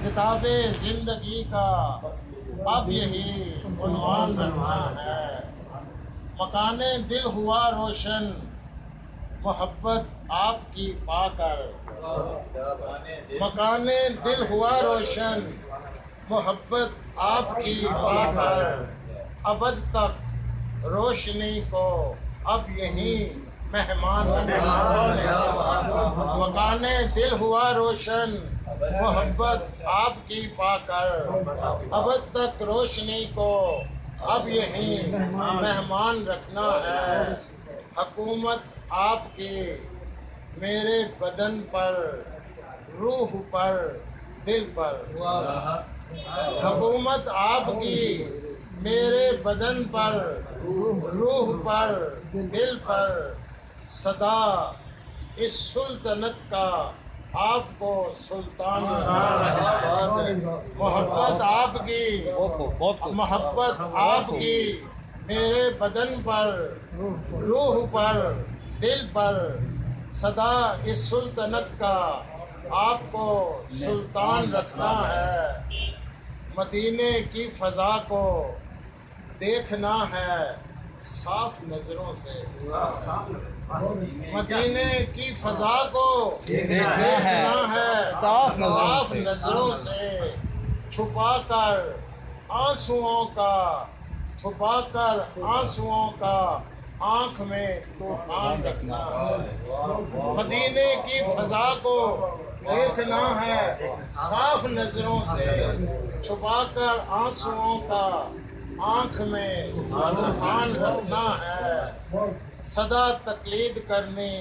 کتاب زندگی کا اب یہی عنوان رکھنا ہے۔ مکان دل ہوا روشن محبت آپ کی پا کر، مکان دل ہوا روشن محبت آپ کی پا کر، ابد تک روشنی کو اب یہیں مہمان مکان دل ہوا روشن محبت آپ کی پا کر، ابد تک روشنی کو اب یہیں مہمان رکھنا ہے۔ حکومت آپ کی میرے بدن پر، روح پر، دل پر، حکومت آپ کی میرے بدن پر، روح پر، دل پر، صدا اس سلطنت کا آپ کو سلطان محبت آپ کی، محبت آپ کی میرے بدن پر، روح پر، دل پر، صدا اس سلطنت کا آپ کو سلطان رکھنا ہے۔ مدینے کی فضا کو دیکھنا ہے صاف نظروں سے، مدینے کی فضا کو دیکھنا ہے صاف نظروں سے، چھپا کر آنسوؤں کا، چھپا کر آنسوؤں کا آنکھ میں طوفان رکھنا ہے۔ مدینے کی فضا کو دیکھنا ہے صاف نظروں سے، چھپا کر آنسوؤں کا آنکھ میں طوفان رکھنا ہے۔ صدا تقلید کرنی